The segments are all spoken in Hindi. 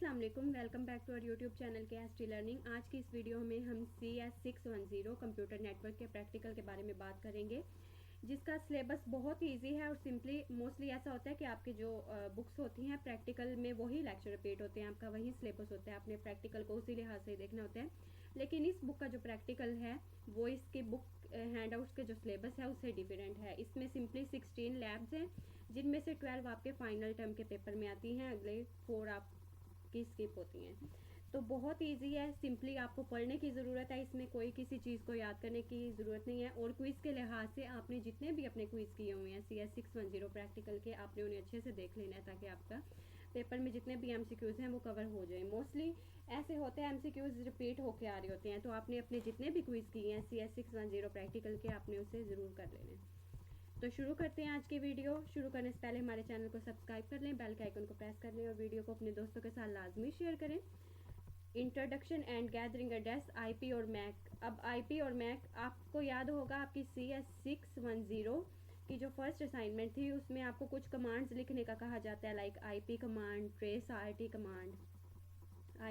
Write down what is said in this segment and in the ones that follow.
अस्सलाम वालेकुम, welcome back to our YouTube channel K S T learning. आज की इस वीडियो में हम CS610 कंप्यूटर नेटवर्क के प्रैक्टिकल के बारे में बात करेंगे, जिसका सिलेबस बहुत ही ईजी है और सिंपली मोस्टली ऐसा होता है कि आपकी जो बुक्स होती हैं प्रैक्टिकल में वही लेक्चर रिपीट होते हैं, आपका वही सिलेबस होता है, आपने प्रैक्टिकल को उसी लिहाज से देखना होता है। लेकिन इस बुक का जो प्रैक्टिकल है वो इसके बुक हैंड आउट्स के जो सिलेबस है उससे डिफरेंट है। इसमें सिंपली 16 लैब्स हैं, जिनमें से 12 आपके फाइनल टर्म के पेपर में आती हैं, अगले 4 आपकी स्किप होती हैं। तो बहुत ईजी है, सिंपली आपको पढ़ने की ज़रूरत है, इसमें कोई किसी चीज़ को याद करने की ज़रूरत नहीं है। और क्विज़ के लिहाज से आपने जितने भी अपने क्विज़ किए हुए हैं CS610 प्रैक्टिकल के, आपने उन्हें अच्छे से देख लेना है ताकि आपका पेपर में जितने भी MCQs हैं वो कवर हो जाए। मोस्टली ऐसे होते हैं MCQs रिपीट होके आ रहे होते हैं, तो आपने अपने जितने भी क्विज़ किए हैं CS610 प्रैक्टिकल के, आपने उसे ज़रूर कर लेना है। तो शुरू करते हैं आज की वीडियो। शुरू करने से पहले हमारे चैनल को सब्सक्राइब कर लें, बेल के आइकन को प्रेस कर लें और वीडियो को अपने दोस्तों के साथ लाजमी शेयर करें। Introduction and gathering address, IP और मैक। अब IP और मैक आपको याद होगा, आपकी CS610 की जो फर्स्ट असाइनमेंट थी उसमें आपको कुछ कमांड्स लिखने का कहा जाता है, like IP command, trace RT command,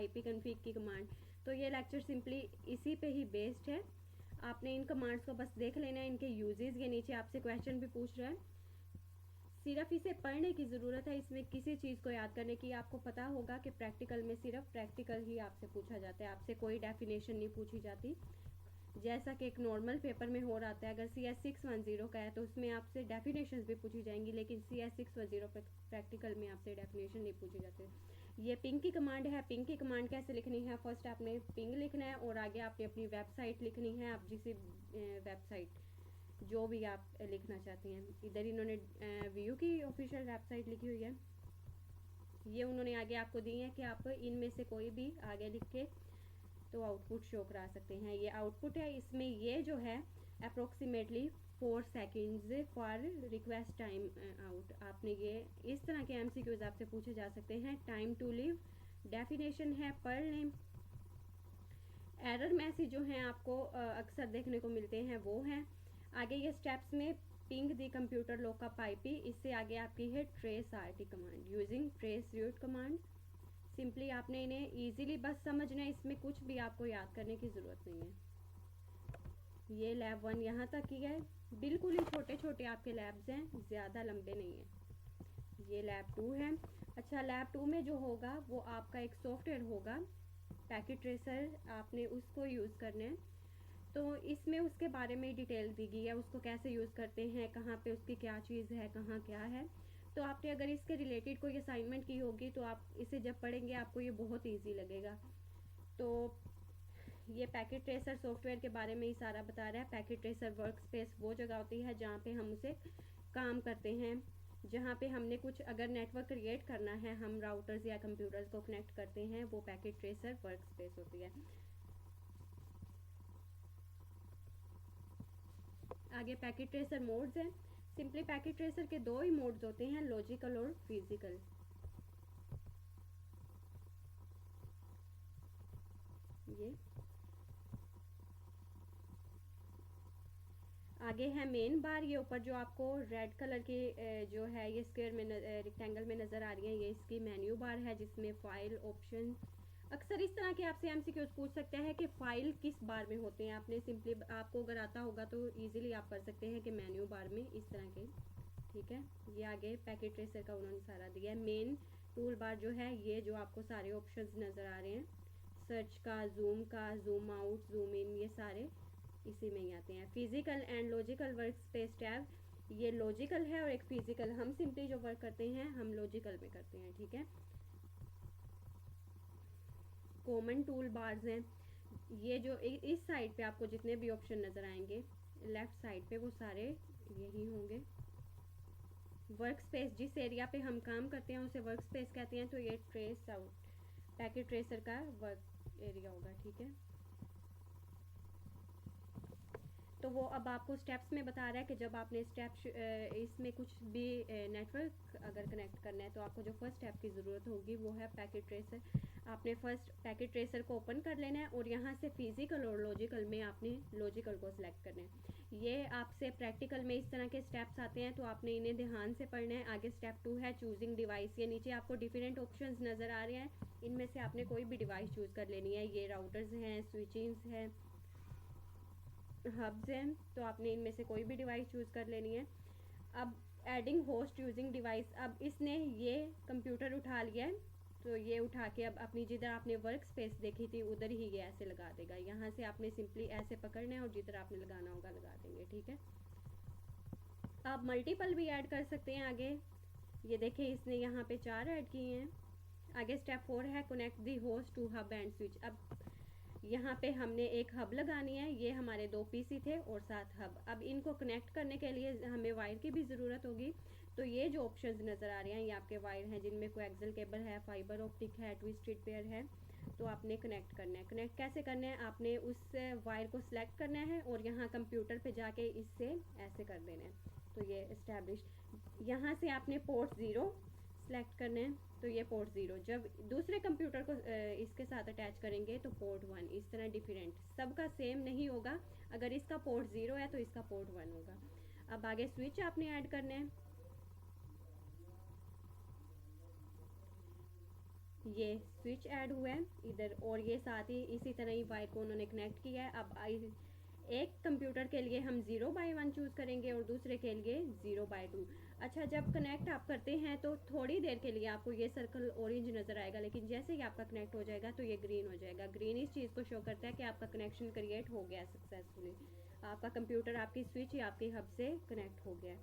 IP config की कमांड। तो ये लेक्चर सिंपली इसी पे ही बेस्ड है। आपने इन कमांड्स को बस देख लेना है, इनके यूजेस, ये नीचे आपसे क्वेश्चन भी पूछ रहा है, सिर्फ इसे पढ़ने की ज़रूरत है, इसमें किसी चीज़ को याद करने की। आपको पता होगा कि प्रैक्टिकल में सिर्फ प्रैक्टिकल ही आपसे पूछा जाता है, आपसे कोई डेफिनेशन नहीं पूछी जाती, जैसा कि एक नॉर्मल पेपर में हो रहा है। अगर CS610 का है तो उसमें आपसे डेफिनेशंस भी पूछी जाएंगी, लेकिन CS610 प्रैक्टिकल में आपसे डेफिनेशन नहीं पूछी जाती। ये पिंग की कमांड है। पिंग की कमांड कैसे लिखनी है, फर्स्ट आपने पिंग लिखना है और आगे आपने अपनी वेबसाइट लिखनी है, आप जिस वेबसाइट जो भी आप लिखना चाहते हैं। इधर इन्होंने व्यू की ऑफिशियल वेबसाइट लिखी हुई है, ये उन्होंने आगे आपको दी है कि आप इनमें से कोई भी आगे लिख के तो आउटपुट शो करा सकते हैं। ये आउटपुट है, इसमें ये जो है approximately 4 seconds for request time out. आपने ये इस तरह के MCQs आपसे पूछे जा सकते हैं। टाइम टू लिव, डेफिनेशन है पर्ल नेम, एरर मैसेज जो हैं आपको अक्सर देखने को मिलते हैं वो हैं। आगे ये स्टेप्स में ping the computer lookup IP, इससे आगे आपकी है trace RT command using trace route command. Simply आपने इन्हें इजीली बस समझना है, इसमें कुछ भी आपको याद करने की ज़रूरत नहीं है। ये लैब 1 यहाँ तक ही है, बिल्कुल ही छोटे छोटे आपके लैब्स हैं, ज़्यादा लंबे नहीं हैं। ये लैब 2 है। अच्छा, लैब 2 में जो होगा वो आपका एक सॉफ्टवेयर होगा पैकेट ट्रेसर, आपने उसको यूज़ करना है। तो इसमें उसके बारे में डिटेल दी गई है, उसको कैसे यूज़ करते हैं, कहाँ पे उसकी क्या चीज़ है, कहाँ क्या है। तो आपने अगर इसके रिलेटेड कोई असाइनमेंट की होगी तो आप इसे जब पढ़ेंगे आपको ये बहुत ईजी लगेगा। तो ये पैकेट ट्रेसर सॉफ्टवेयर के बारे में ही सारा बता रहा है। पैकेट ट्रेसर वर्क स्पेस वो जगह होती है जहाँ पे हम उसे काम करते हैं, जहाँ पे हमने कुछ अगर नेटवर्क क्रिएट करना है, हम राउटर्स या कंप्यूटर्स को कनेक्ट करते हैं, वो पैकेट ट्रेसर वर्क स्पेस होती है। आगे पैकेट ट्रेसर मोड्स हैं। सिंपली पैकेट ट्रेसर के 2 ही मोड्स होते हैं, लॉजिकल और फिजिकल। ये आगे है मेन बार, ये ऊपर जो आपको रेड कलर की जो है ये स्क्वायर में रेक्टेंगल में नज़र आ रही है, ये इसकी मेन्यू बार है, जिसमें फाइल ऑप्शन। अक्सर इस तरह के आपसे MCQs पूछ सकते हैं कि फाइल किस बार में होते हैं। आपने सिंपली, आपको अगर आता होगा तो इजीली आप कर सकते हैं कि मेन्यू बार में इस तरह के, ठीक है। ये आगे पैकेट ट्रेसर का उन्होंने सारा दिया है। मेन टूल बार जो है, ये जो आपको सारे ऑप्शंस नज़र आ रहे हैं, सर्च का, जूम का, जूम आउट, जूम इन, ये सारे इसी में ही आते हैं। Physical and logical work space tab, ये लॉजिकल है और एक फिजिकल। हम सिंपली जो वर्क करते हैं हम लॉजिकल में करते हैं, ठीक है। कॉमन टूल बार्स हैं, ये जो इस साइड पे आपको जितने भी ऑप्शन नज़र आएंगे लेफ्ट साइड पे वो सारे यही होंगे। वर्क स्पेस, जिस एरिया पे हम काम करते हैं उसे वर्क स्पेस कहते हैं, तो ये ट्रेस आउट पैकेट ट्रेसर का वर्क एरिया होगा, ठीक है। तो वो अब आपको स्टेप्स में बता रहा है कि जब आपने स्टेप इसमें कुछ भी नेटवर्क अगर कनेक्ट करना है तो आपको जो फर्स्ट स्टेप की ज़रूरत होगी वो है पैकेट ट्रेसर। आपने फर्स्ट पैकेट ट्रेसर को ओपन कर लेना है और यहाँ से फिजिकल और लॉजिकल में आपने लॉजिकल को सिलेक्ट करना है। ये आपसे प्रैक्टिकल में इस तरह के स्टेप्स आते हैं, तो आपने इन्हें ध्यान से पढ़ना है। आगे स्टेप 2 है चूजिंग डिवाइस, ये नीचे आपको डिफरेंट ऑप्शंस नज़र आ रहे हैं, इनमें से आपने कोई भी डिवाइस चूज़ कर लेनी है। ये राउटर्स हैं, स्विचिंग्स हैं, हब्स हैं, तो आपने इनमें से कोई भी डिवाइस चूज़ कर लेनी है। अब एडिंग होस्ट यूजिंग डिवाइस, अब इसने ये कंप्यूटर उठा लिया है, तो ये उठा के अब अपनी जिधर आपने वर्क स्पेस देखी थी उधर ही ये ऐसे लगा देगा। यहाँ से आपने सिंपली ऐसे पकड़ना है और जिधर आपने लगाना होगा लगा देंगे, ठीक है। आप मल्टीपल भी ऐड कर सकते हैं आगे। ये देखें इसने यहाँ पे 4 ऐड किए हैं। आगे स्टेप 4 है connect the host to hub and switch. अब यहाँ पे हमने एक हब लगानी है। ये हमारे 2 पीसी थे और 7 हब। अब इनको कनेक्ट करने के लिए हमें वायर की भी ज़रूरत होगी। तो ये जो ऑप्शंस नज़र आ रहे हैं ये आपके वायर हैं, जिनमें कोएक्सियल केबल है, फाइबर ऑप्टिक है, ट्विस्टेड पेयर है। तो आपने कनेक्ट करना है। कनेक्ट कैसे करना है, आपने उस वायर को सिलेक्ट करना है और यहाँ कंप्यूटर पे जाके इससे ऐसे कर देना है। तो ये इस्टेब्लिश, यहाँ से आपने पोर्ट 0 सेलेक्ट करना है। तो ये पोर्ट 0, जब दूसरे कंप्यूटर को इसके साथ अटैच करेंगे तो पोर्ट 1, इस तरह डिफरेंट, सबका सेम नहीं होगा। अगर इसका पोर्ट 0 है तो इसका पोर्ट 1 होगा। अब आगे स्विच आपने ऐड करना है। ये स्विच ऐड हुआ है इधर, और ये साथ ही इसी तरह ही वायर को उन्होंने कनेक्ट किया है। अब एक कंप्यूटर के लिए हम 0/1 चूज़ करेंगे और दूसरे के लिए 0/2। अच्छा, जब कनेक्ट आप करते हैं तो थोड़ी देर के लिए आपको ये सर्कल ऑरेंज नज़र आएगा, लेकिन जैसे ही आपका कनेक्ट हो जाएगा तो ये ग्रीन हो जाएगा। ग्रीन इस चीज़ को शो करता है कि आपका कनेक्शन क्रिएट हो गया सक्सेसफुली। आपका कंप्यूटर आपकी स्विच या आपके हब से कनेक्ट हो गया।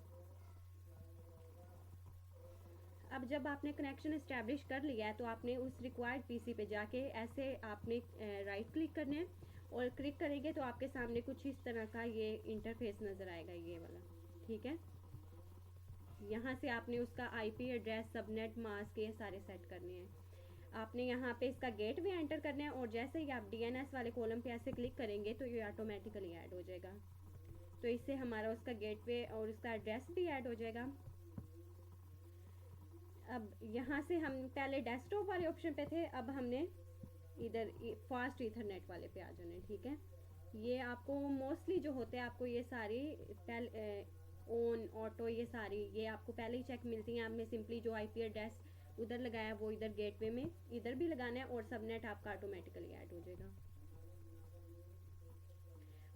अब जब आपने कनेक्शन इस्टेब्लिश कर लिया है तो आपने उस रिक्वायर्ड पीसी पे जाके ऐसे आपने राइट क्लिक करना है और क्लिक करेंगे तो आपके सामने कुछ इस तरह का ये इंटरफेस नज़र आएगा, ये वाला, ठीक है। यहाँ से आपने उसका आईपी एड्रेस, सबनेट, मास्क, ये सारे सेट करने हैं। आपने यहाँ पे इसका गेट भी एंटर करना है और जैसे ही आप डीएनएस वाले कॉलम पे ऐसे क्लिक करेंगे तो ये ऑटोमेटिकली ऐड हो जाएगा। तो इससे हमारा उसका गेटवे और उसका एड्रेस भी ऐड हो जाएगा। अब यहाँ से हम पहले डेस्कटॉप वाले ऑप्शन पे थे, अब हमने इधर फास्ट ईथरनेट वाले पे आ जाना है, ठीक है। ये आपको मोस्टली जो होते हैं आपको ये सारी ऑन ऑटो ये सारी ये आपको पहले ही चेक मिलती हैं। आपने सिंपली जो आईपी एड्रेस उधर लगाया वो इधर गेटवे में इधर भी लगाना है और सबनेट आपका ऑटोमेटिकली ऐड हो जाएगा।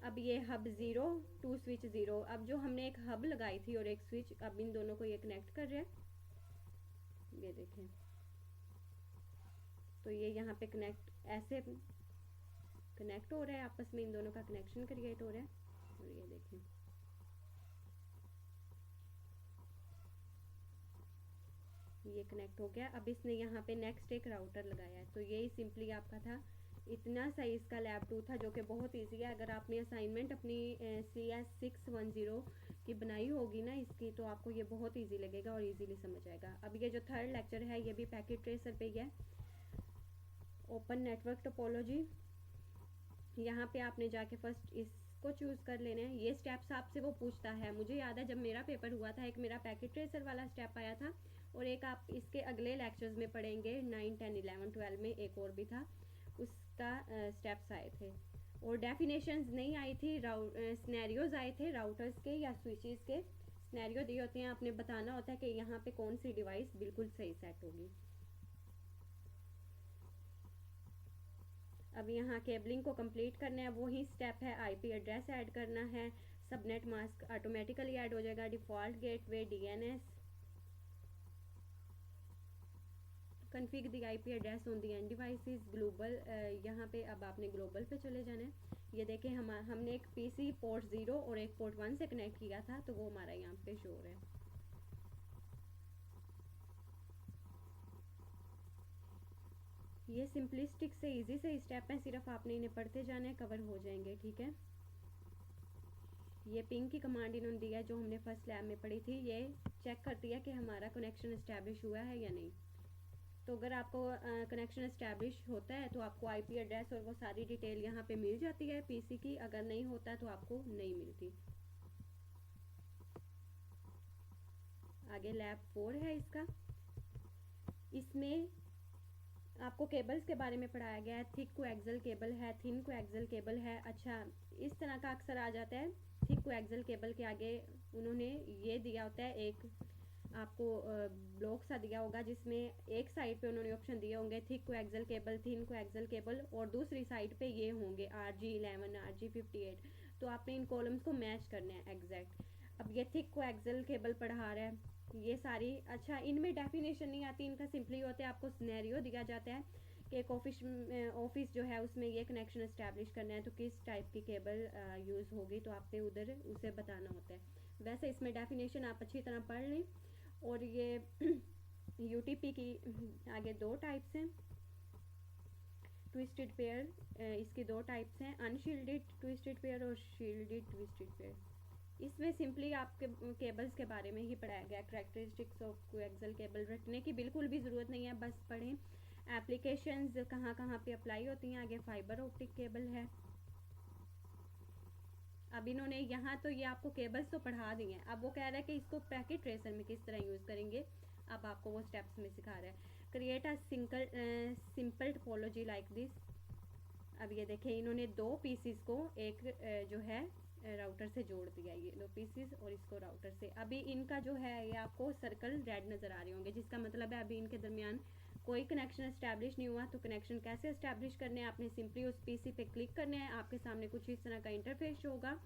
अब ये हब 0 टू स्विच 0, अब जो हमने एक हब लगाई थी और एक स्विच, अब इन दोनों को ये कनेक्ट कर रहे हैं, ये देखें। तो ये यहाँ पे कनेक्ट ऐसे कनेक्ट हो रहा है आपस में, इन दोनों का कनेक्शन क्रिएट हो रहा है। और ये देखें, ये कनेक्ट हो गया। अब इसने यहाँ पे नेक्स्ट एक राउटर लगाया है। तो यही सिंपली आपका था। इतना सही इसका लैब 2 था, जो कि बहुत इजी है। अगर आपने असाइनमेंट अपनी CS610 की बनाई होगी ना इसकी, तो आपको ये बहुत इजी लगेगा और इजीली समझ आएगा। अब ये जो थर्ड लेक्चर है ये भी पैकेट ट्रेसर पे ही है, ओपन नेटवर्क टोपोलॉजी। यहाँ पे आपने जाके फर्स्ट इसको चूज़ कर लेना है। ये स्टेप्स आपसे वो पूछता है। मुझे याद है जब मेरा पेपर हुआ था, एक मेरा पैकेट ट्रेसर वाला स्टेप आया था और एक आप इसके अगले लेक्चर्स में पढ़ेंगे 9, 10, 11, 12 में एक और भी था, उसका स्टेप्स आए थे और डेफिनेशंस नहीं आई थी। स्नैरियोज आए थे राउटर्स के या स्विचेस के। स्नैरियो दिए होते हैं, आपने बताना होता है कि यहाँ पे कौन सी डिवाइस बिल्कुल सही सेट होगी। अब यहाँ केबलिंग को कंप्लीट करना है, वही स्टेप है। आईपी एड्रेस ऐड करना है, सबनेट मास्क ऑटोमेटिकली ऐड हो जाएगा, default gateway, DNS, config the IP address on the end devices, global. यहाँ पे अब आपने ग्लोबल पे चले जाना है। ये देखें हमने एक पीसी पोर्ट 0 और एक पोर्ट 1 से कनेक्ट किया था, तो वो हमारा यहाँ पे शो हो रहा है। ये सिंपलिस्टिक से इजी से स्टेप हैं, सिर्फ आपने इन्हें पढ़ते जाना है, कवर हो जाएंगे, ठीक है। ये पिंग की कमांड इन्होंने दिया है जो हमने फर्स्ट लैब में पढ़ी थी। ये चेक करती है कि हमारा कनेक्शन इस्टेब्लिश हुआ है या नहीं। तो अगर आपको कनेक्शन इस्टेब्लिश होता है तो आपको आईपी एड्रेस और वो सारी डिटेल यहाँ पे मिल जाती है पीसी की। अगर नहीं होता तो आपको नहीं मिलती। आगे लैब 4 है इसका। इसमें आपको केबल्स के बारे में पढ़ाया गया है। थिक कोएक्सियल केबल है, थिन कोएक्सियल केबल है। अच्छा, इस तरह का अक्सर आ जाता है। थिक कोएक्सियल केबल के आगे उन्होंने ये दिया होता है एक आपको ब्लॉक सा दिया होगा, जिसमें एक साइड पे उन्होंने ऑप्शन दिए होंगे thick coaxial cable, thin coaxial cable, और दूसरी साइड पे ये होंगे RG11, RG58। तो आपने इन कॉलम्स को मैच करना है एग्जैक्ट। अब ये थिक कोएक्सियल केबल पढ़ा रहा है, ये सारी, अच्छा इनमें डेफिनेशन नहीं आती, इनका सिंपली होता है आपको सिनेरियो दिया जाता है कि एक ऑफिस जो है उसमें ये कनेक्शन इस्टेब्लिश करना है, तो किस टाइप की केबल यूज़ होगी, तो आपने उधर उसे बताना होता है। वैसे इसमें डेफिनेशन आप अच्छी तरह पढ़ लें। और ये UTP की आगे दो टाइप्स हैं, ट्विस्टेड पेयर, इसकी दो टाइप्स हैं, अनशील्डेड ट्विस्टेड पेयर और शील्डेड ट्विस्टेड पेयर। इसमें सिंपली आपके केबल्स के बारे में ही पढ़ाया गया, कैरेक्टरिस्टिक्स ऑफ कोएक्सियल केबल। रटने की बिल्कुल भी ज़रूरत नहीं है, बस पढ़ें। एप्लीकेशंस कहाँ कहाँ पे अप्लाई होती हैं, आगे फाइबर ऑप्टिक केबल है। अब इन्होंने यहाँ तो ये आपको केबल्स तो पढ़ा दी हैं, अब वो कह रहा है कि इसको पैकेट ट्रेसर में किस तरह यूज़ करेंगे, अब आपको वो स्टेप्स में सिखा रहा है। Create a simple topology like this. अब ये देखें, इन्होंने दो पीसीस को एक जो है राउटर से जोड़ दिया, ये दो पीसीस और इसको राउटर से। अभी इनका जो है ये आपको सर्कल रेड नज़र आ रहे होंगे, जिसका मतलब है अभी इनके दरमियान कोई कनेक्शन इस्टेब्लिश नहीं हुआ। तो कनेक्शन कैसे इस्टेब्लिश करने हैं, आपने सिंपली उस पीसी पे क्लिक करना है, आपके सामने कुछ इस तरह का इंटरफेस होगा।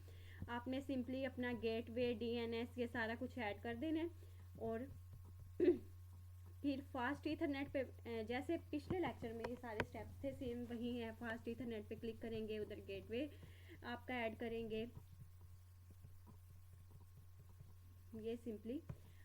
आपने सिंपली अपना गेटवे, DNS ये सारा कुछ ऐड कर देना है, और फिर फास्ट ईथरनेट पे, जैसे पिछले लेक्चर में ये सारे स्टेप्स थे सेम वही है। फास्ट ईथरनेट पे क्लिक करेंगे, उधर गेटवे आपका ऐड करेंगे, ये सिंपली।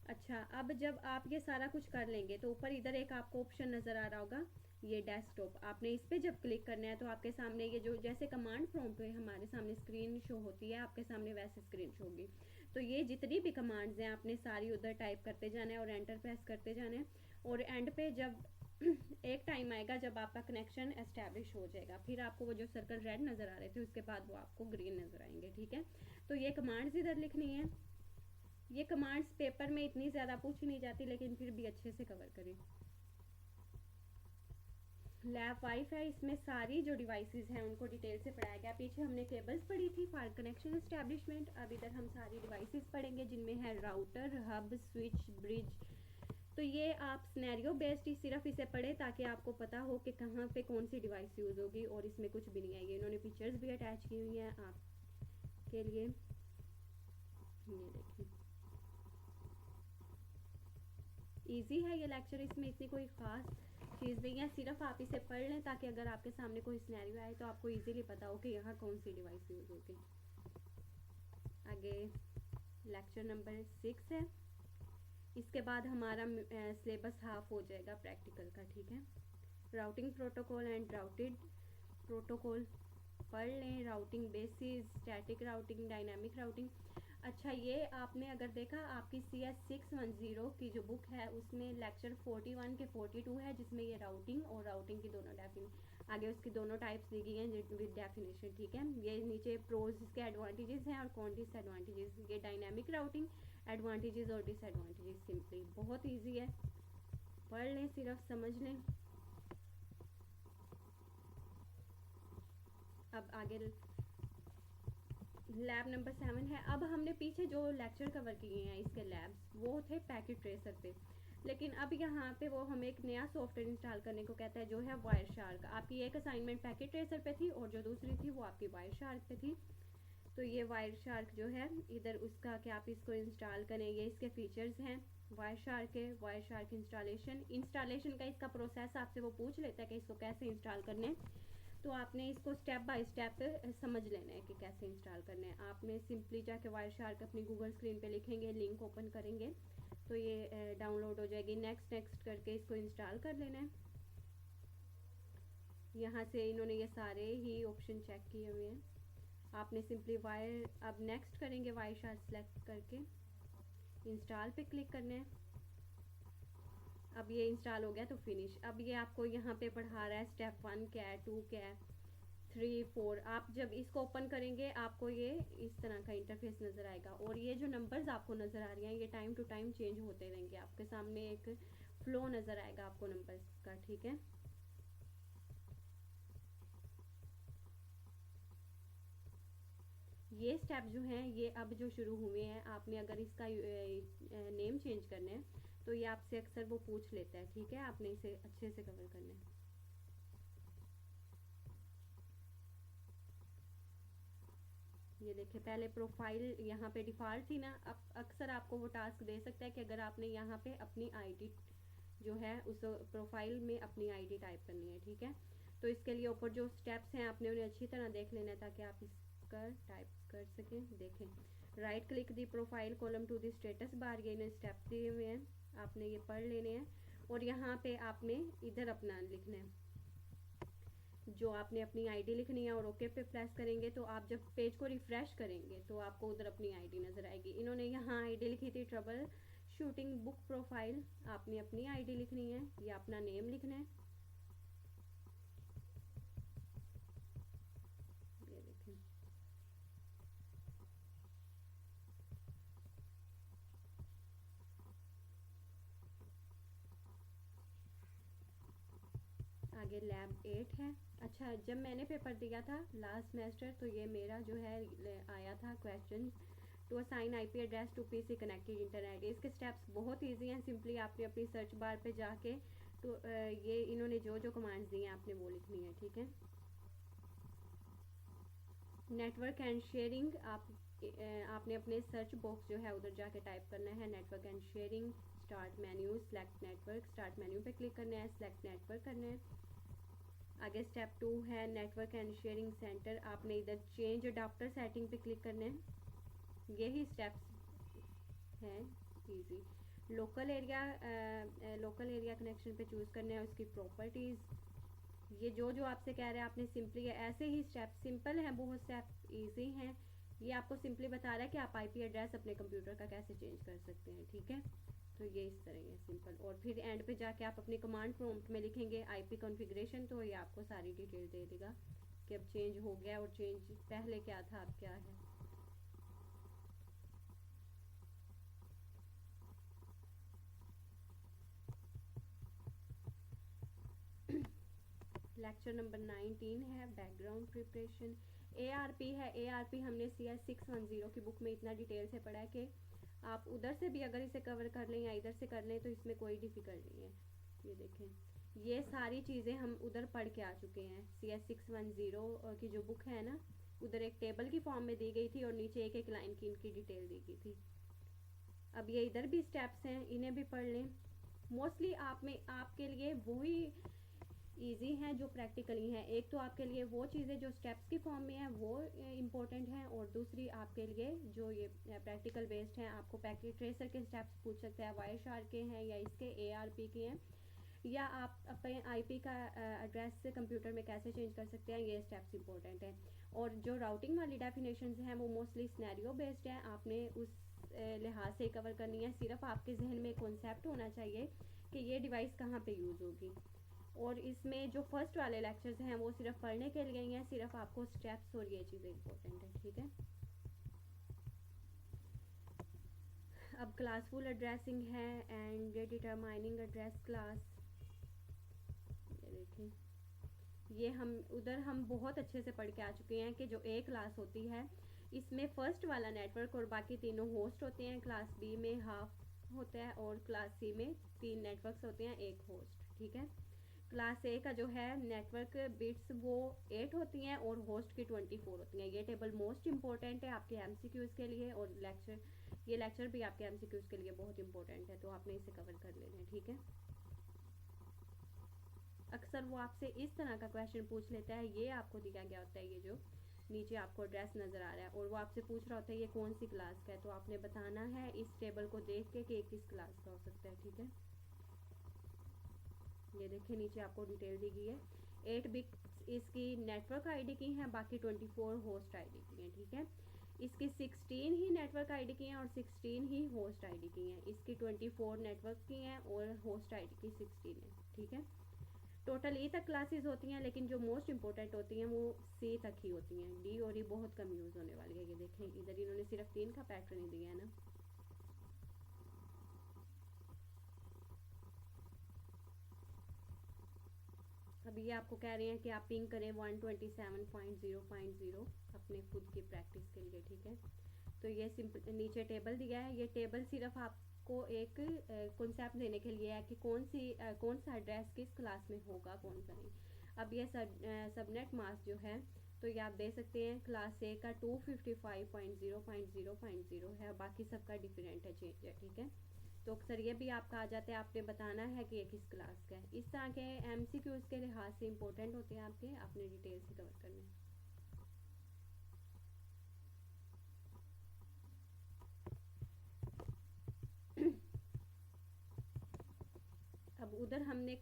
अच्छा, अब जब आप ये सारा कुछ कर लेंगे तो ऊपर इधर एक आपको ऑप्शन नज़र आ रहा होगा, ये डेस्कटॉप। आपने इस पर जब क्लिक करना है तो आपके सामने ये जो जैसे कमांड प्रॉम्प्ट पे हमारे सामने स्क्रीन शो होती है, आपके सामने वैसे स्क्रीन शो होगी। तो ये जितनी भी कमांड्स हैं आपने सारी उधर टाइप करते जाना है और एंटर प्रेस करते जाना है। और एंड पे जब एक टाइम आएगा जब आपका कनेक्शन एस्टेब्लिश हो जाएगा, फिर आपको वो जो सर्कल रेड नज़र आ रहे थे उसके बाद वो आपको ग्रीन नज़र आएंगे, ठीक है। तो ये कमांड्स इधर लिखनी है। ये कमांड्स पेपर में इतनी ज़्यादा पूछी नहीं जाती, लेकिन फिर भी अच्छे से कवर करें। लैब वाइफ है, इसमें सारी जो डिवाइसेस हैं उनको डिटेल से पढ़ाया गया। पीछे हमने केबल्स पढ़ी थी फॉर कनेक्शन एस्टेब्लिशमेंट, अब इधर हम सारी डिवाइसेस पढ़ेंगे जिनमें है राउटर, हब, स्विच, ब्रिज। तो ये आप सिनेरियो बेस्ड ही सिर्फ इसे पढ़े ताकि आपको पता हो कि कहाँ पे कौन सी डिवाइस यूज़ होगी, और इसमें कुछ भी नहीं है। ये इन्होंने पिक्चर्स भी अटैच की हुई हैं आपके लिए, ये देखें। ईजी है ये लेक्चर, इसमें इतनी कोई ख़ास चीज़ नहीं है, सिर्फ आप इसे पढ़ लें ताकि अगर आपके सामने कोई सिनेरियो आए तो आपको इजीली पता हो कि यहाँ कौन सी डिवाइस यूज़ होगी। आगे लेक्चर नंबर 6 है, इसके बाद हमारा सिलेबस हाफ हो जाएगा प्रैक्टिकल का, ठीक है। Routing protocol and routed protocol पढ़ लें, routing basis, static routing, dynamic routing. अच्छा, ये आपने अगर देखा आपकी CS 610 की जो बुक है उसमें लेक्चर 41 के 42 है, जिसमें ये राउटिंग और राउटिंग की दोनों आगे उसकी दोनों टाइप्स दी गई हैं विद डेफिनेशन, ठीक है। ये नीचे प्रोज इसके एडवांटेजेस हैं और कौन डिसएडवांटेजेस। ये डायनामिक राउटिंग, एडवांटेजेस और डिसएडवांटेजेस, सिंपली बहुत ईजी है, पढ़ लें, सिर्फ समझ लें। अब आगे लैब नंबर 7 है। अब हमने पीछे जो लेक्चर कवर किए हैं इसके लैब्स वो थे पैकेट ट्रेसर पे, लेकिन अब यहाँ पे वो हमें एक नया सॉफ्टवेयर इंस्टॉल करने को कहता है जो है वायर शार्क। आपकी एक असाइनमेंट पैकेट ट्रेसर पे थी और जो दूसरी थी वो आपकी वायर शार्क पे थी। तो ये वायर शार्क जो है इधर उसका कि आप इसको इंस्टॉल करें, ये इसके फीचर्स हैं वायर शार्क के। वायर शार्क इंस्टॉलेशन का इसका प्रोसेस आपसे वो पूछ लेता है कि इसको कैसे इंस्टॉल करना है, तो आपने इसको स्टेप बाय स्टेप समझ लेना है कि कैसे इंस्टॉल करना है। आपने सिंपली जाके वायर शार्क अपनी गूगल स्क्रीन पे लिखेंगे, लिंक ओपन करेंगे तो ये डाउनलोड हो जाएगी। नेक्स्ट नेक्स्ट करके इसको इंस्टॉल कर लेना है। यहाँ से इन्होंने ये सारे ही ऑप्शन चेक किए हुए हैं, आपने सिंपली वायर, अब नेक्स्ट करेंगे, वायर शार्क सेलेक्ट करके इंस्टॉल पे क्लिक करना है। अब ये इंस्टॉल हो गया तो फिनिश। अब ये आपको यहाँ पे पढ़ा रहा है स्टेप 1 क्या है, 2 क्या है, 3, 4। आप जब इसको ओपन करेंगे आपको ये इस तरह का इंटरफेस नज़र आएगा, और ये जो नंबर्स आपको नज़र आ रही हैं ये टाइम टू टाइम चेंज होते रहेंगे। आपके सामने एक फ्लो नज़र आएगा आपको नंबर्स का, ठीक है। ये स्टेप जो हैं ये अब जो शुरू हुए हैं, आपने अगर इसका नेम चेंज करना है तो ये आपसे अक्सर वो पूछ लेता है, ठीक है। आपने इसे अच्छे से कवर करना है। ये देखिए, पहले प्रोफाइल यहाँ पे डिफ़ॉल्ट थी ना, अब अक्सर आपको वो टास्क दे सकता है कि अगर आपने यहाँ पे अपनी आईडी जो है उस प्रोफाइल में अपनी आईडी टाइप करनी है, ठीक है। तो इसके लिए ऊपर जो स्टेप्स हैं आपने उन्हें अच्छी तरह देख लेना है ताकि आप इसका टाइप कर सकें। देखें, right click the profile column to the status bar, ये इन्हें स्टेप दिए हुए हैं, आपने ये पढ़ लेने हैं। और यहाँ पे आपने इधर अपना लिखना है, जो आपने अपनी आईडी लिखनी है, और ओके पे प्रेस करेंगे तो आप जब पेज को रिफ़्रेश करेंगे तो आपको उधर अपनी आईडी नज़र आएगी। इन्होंने यहाँ आईडी लिखी थी ट्रबल शूटिंग बुक प्रोफाइल, आपने अपनी आईडी लिखनी है या अपना नेम लिखना है। ये देखें, आगे लैब 8 है। अच्छा, जब मैंने पेपर दिया था लास्ट सेमेस्टर तो ये मेरा जो है आया था question, to assign IP address to PC connected internet. इसके स्टेप्स बहुत इजी हैं, सिंपली आपने अपनी सर्च बार पे जाके तो ये इन्होंने जो जो कमांड्स दी हैं आपने वो लिखनी है, ठीक है। नेटवर्क एंड शेयरिंग, आपने अपने सर्च बॉक्स जो है उधर जाके टाइप करना है network and sharing, start menu, select network, start menu पे क्लिक करना है, सेलेक्ट नेटवर्क करना है। आगे स्टेप 2 है नेटवर्क एंड शेयरिंग सेंटर, आपने इधर चेंज अडाप्टर सेटिंग पे क्लिक करना है। यही स्टेप्स हैं इजी। लोकल एरिया कनेक्शन पे चूज़ करना है, उसकी प्रॉपर्टीज़, ये जो जो आपसे कह रहे हैं आपने सिंपली ऐसे ही स्टेप, सिंपल हैं बहुत, स्टेप इजी हैं। ये आपको सिंपली बता रहा है कि आप आईपी एड्रेस अपने कंप्यूटर का कैसे चेंज कर सकते हैं, ठीक है। तो ये इस तरह है सिंपल। और फिर एंड पे जाके आप अपनी कमांड प्रॉम्प्ट में लिखेंगे आईपी कॉन्फ़िगरेशन, तो ये आपको सारी डिटेल दे देगा कि अब चेंज हो गया और चेंज पहले क्या था अब क्या है। लेक्चर नंबर 19 है बैकग्राउंड प्रिपरेशन। एआरपी है, एआरपी हमने CS 610 की बुक में इतना डिटेल से पढ़ा है कि आप उधर से भी अगर इसे कवर कर लें या इधर से कर लें तो इसमें कोई डिफ़िकल्ट नहीं है। ये देखें, ये सारी चीज़ें हम उधर पढ़ के आ चुके हैं। CS 610 की जो बुक है ना, उधर एक टेबल की फॉर्म में दी गई थी और नीचे एक एक लाइन की इनकी डिटेल दी गई थी। अब ये इधर भी स्टेप्स हैं, इन्हें भी पढ़ लें। मोस्टली आपके लिए वही ईजी हैं जो प्रैक्टिकली हैं। एक तो आपके लिए वो चीज़ें जो स्टेप्स की फॉर्म में हैं वो इम्पोर्टेंट हैं, और दूसरी आपके लिए जो ये प्रैक्टिकल बेस्ड हैं। आपको पैकेट ट्रेसर के स्टेप्स पूछ सकते हैं, वायर शार्क के हैं या इसके ARP के हैं, या आप अपने आईपी का एड्रेस से कंप्यूटर में कैसे चेंज कर सकते हैं, ये स्टेप्स इंपॉर्टेंट हैं। और जो राउटिंग वाली डेफिनेशंस हैं वो मोस्टली सिनेरियो बेस्ड हैं, आपने उस लिहाज से कवर करनी है। सिर्फ आपके जहन में कॉन्सेप्ट होना चाहिए कि ये डिवाइस कहाँ पे यूज़ होगी। और इसमें जो फर्स्ट वाले लेक्चर्स हैं वो सिर्फ पढ़ने के लिए ही हैं, सिर्फ आपको स्टेप्स और ये चीज़ें इंपॉर्टेंट है, ठीक है। अब क्लासफुल एड्रेसिंग है एंड डिटरमाइनिंग एड्रेस क्लास। ये देखें, ये हम बहुत अच्छे से पढ़ के आ चुके हैं कि जो A क्लास होती है इसमें फर्स्ट वाला नेटवर्क और बाकी तीनों होस्ट होते हैं। क्लास B में हाफ होता है और क्लास C में 3 नेटवर्क्स होते हैं, 1 होस्ट, ठीक है। क्लास A का जो है नेटवर्क बिट्स वो 8 होती हैं और होस्ट की 24 होती हैं। ये टेबल मोस्ट इंपॉर्टेंट है आपके MCQs के लिए, और ये लेक्चर भी आपके MCQs के लिए बहुत इंपॉर्टेंट है, तो आपने इसे कवर कर लेना है, ठीक है। अक्सर वो आपसे इस तरह का क्वेश्चन पूछ लेता है, ये आपको दिया गया होता है, ये जो नीचे आपको एड्रेस नज़र आ रहा है, और वो आपसे पूछ रहा होता है ये कौन सी क्लास का है, तो आपने बताना है इस टेबल को देख के कि किस क्लास का हो सकता है, ठीक है। ये देखिए नीचे आपको डिटेल दी गई है। 8 बिट्स इसकी नेटवर्क आईडी की हैं, बाकी 24 होस्ट आईडी की हैं, ठीक है। इसकी 16 ही नेटवर्क आईडी की हैं और 16 ही होस्ट आईडी की हैं। इसकी 24 नेटवर्क की हैं और होस्ट आईडी की 16 है, ठीक है। टोटल E तक क्लासेस होती हैं, लेकिन जो मोस्ट इंपॉर्टेंट होती हैं वो C तक ही होती हैं। D और E बहुत कम यूज़ होने वाली है। ये देखें, इधर इन्होंने सिर्फ 3 का पैटर्न ही दिया है ना। अभी ये आपको कह रहे हैं कि आप पिंग करें 127.0.0 अपने खुद की प्रैक्टिस के लिए, ठीक है। तो ये सिंपल नीचे टेबल दिया है, ये टेबल सिर्फ आपको एक कॉन्सेप्ट देने के लिए है कि कौन सा एड्रेस किस क्लास में होगा, कौन सा नहीं। अब ये सबनेट मास्क जो है, तो ये आप दे सकते हैं क्लास ए का 255.0.0.0 है, बाकी सबका डिफरेंट है, चेंज है, ठीक है। तो अक्सर ये भी आपका आ जाता है, आपने बताना है कि ये किस क्लास का है। इस तरह के MCQs के लिहाज से इंपॉर्टेंट होते हैं आपके, आपने डिटेल से कवर करने। अब उधर हमने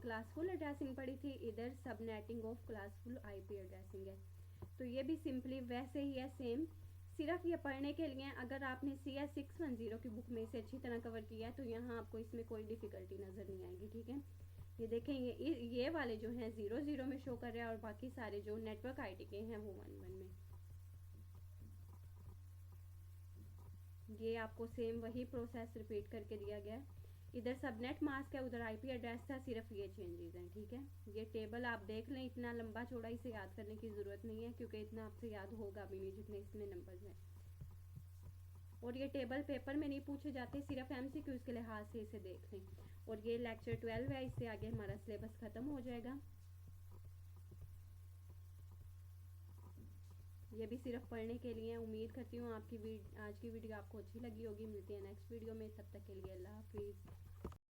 क्लासफुल एड्रेसिंग पढ़ी थी, इधर subnetting of classful IP addressing है। तो ये भी सिंपली वैसे ही है, सेम। सिर्फ ये पढ़ने के लिए अगर आपने CS 610 की बुक में इसे अच्छी तरह कवर किया है तो यहाँ आपको इसमें कोई डिफ़िकल्टी नज़र नहीं आएगी, ठीक है। ये देखें, ये वाले जो हैं 00 में शो कर रहे हैं और बाकी सारे जो नेटवर्क IT के हैं वो 11 में। ये आपको सेम वही प्रोसेस रिपीट करके दिया गया है। इधर सबनेट मास्क है, उधर IP एड्रेस था, सिर्फ ये चेंजेस हैं, ठीक है। ये टेबल आप देख लें, इतना लंबा चौड़ा इसे याद करने की ज़रूरत नहीं है क्योंकि इतना आपसे याद होगा भी नहीं जितने इसमें नंबर्स हैं। और ये टेबल पेपर में नहीं पूछे जाते, सिर्फ MCQs के लिहाज से इसे देख लें। और ये लेक्चर 12 है, इससे आगे हमारा सिलेबस ख़त्म हो जाएगा। ये भी सिर्फ पढ़ने के लिए। उम्मीद करती हूँ आपकी आज की वीडियो आपको अच्छी लगी होगी। मिलती है नेक्स्ट वीडियो में, तब तक के लिए अल्लाह हाफिज़।